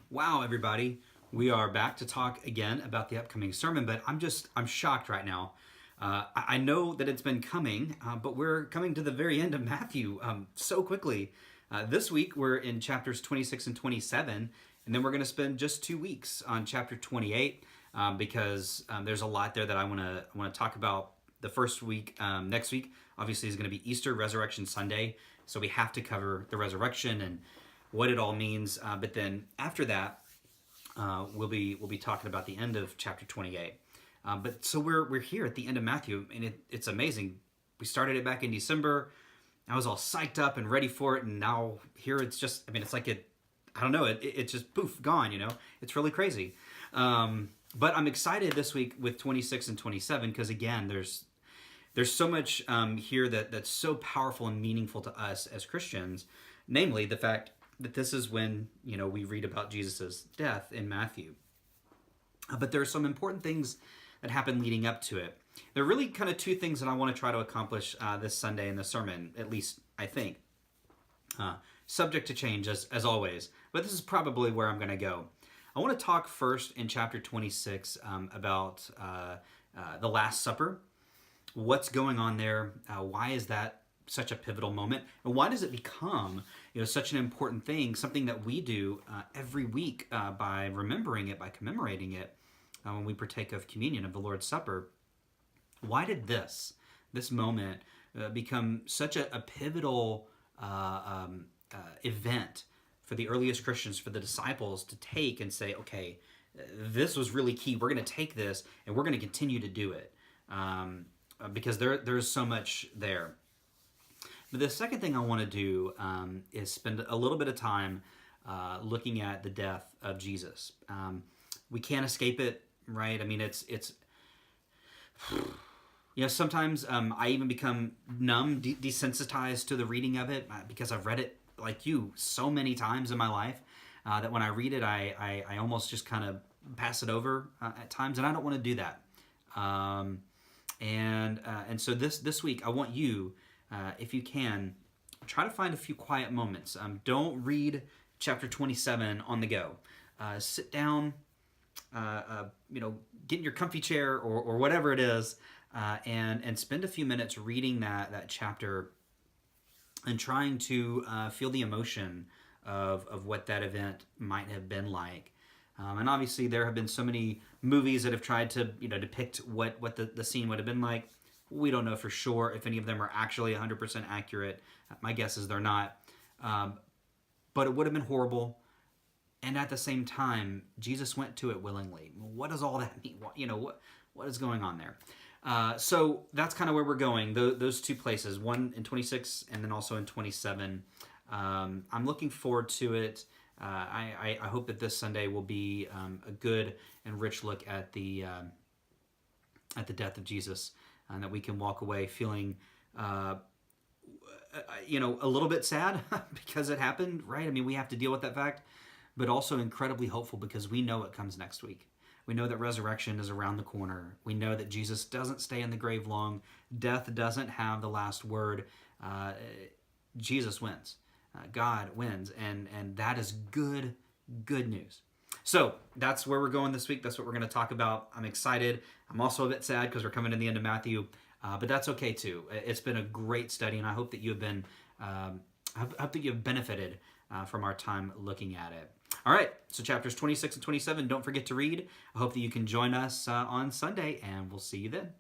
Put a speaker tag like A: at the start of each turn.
A: Wow, everybody. We are back to talk again about the upcoming sermon, but I'm shocked right now. I know that it's been coming, but we're coming to the very end of Matthew so quickly. This week we're in chapters 26 and 27, and then we're going to spend just 2 weeks on chapter 28 because there's a lot there that I want to talk about. The first week, next week, obviously is going to be Easter, Resurrection Sunday, so we have to cover the resurrection and what it all means. But then after that, we'll be talking about the end of chapter 28. But so we're here at the end of Matthew, and it's amazing. We started it back in December. I was all psyched up and ready for it, and now here it's just. I mean, it's like it. I don't know. It's just poof, gone. It's really crazy. But I'm excited this week with 26 and 27 because again, there's so much here that's so powerful and meaningful to us as Christians. Namely, the fact that this is when we read about Jesus' death in Matthew. But there are some important things that happen leading up to it. There are really kind of two things that I want to try to accomplish this Sunday in the sermon, at least I think. Subject to change as always, but this is probably where I'm going to go. I want to talk first in chapter 26 about the Last Supper. What's going on there? Why is that such a pivotal moment, and why does it become such an important thing, something that we do every week by remembering it, by commemorating it when we partake of communion, of the Lord's Supper? Why did this moment become such a pivotal event for the earliest Christians, for the disciples to take and say, okay, this was really key. We're going to take this and we're going to continue to do it because there's so much there. But the second thing I want to do is spend a little bit of time looking at the death of Jesus. We can't escape it, right? I mean, it's sometimes I even become numb, desensitized to the reading of it because I've read it like you so many times in my life that when I read it, I almost just kind of pass it over at times, and I don't want to do that. And so this week, I want you, if you can, try to find a few quiet moments. Don't read chapter 27 on the go. Sit down, get in your comfy chair or whatever it is, and spend a few minutes reading that chapter and trying to feel the emotion of what that event might have been like. And obviously there have been so many movies that have tried to depict what the scene would have been like. We don't know for sure if any of them are actually 100% accurate. My guess is they're not. But it would have been horrible. And at the same time, Jesus went to it willingly. What does all that mean? What is going on there? So that's kind of where we're going. Those two places, one in 26 and then also in 27. I'm looking forward to it. I hope that this Sunday will be a good and rich look at the death of Jesus, and that we can walk away feeling, a little bit sad because it happened, right? I mean, we have to deal with that fact, but also incredibly hopeful because we know it comes next week. We know that resurrection is around the corner. We know that Jesus doesn't stay in the grave long. Death doesn't have the last word. Jesus wins. God wins, and that is good news. So that's where we're going this week. That's what we're going to talk about. I'm excited. I'm also a bit sad because we're coming to the end of Matthew, but that's okay too. It's been a great study, and I hope that you have been, I hope that you have benefited from our time looking at it. All right, so chapters 26 and 27. Don't forget to read. I hope that you can join us on Sunday, and we'll see you then.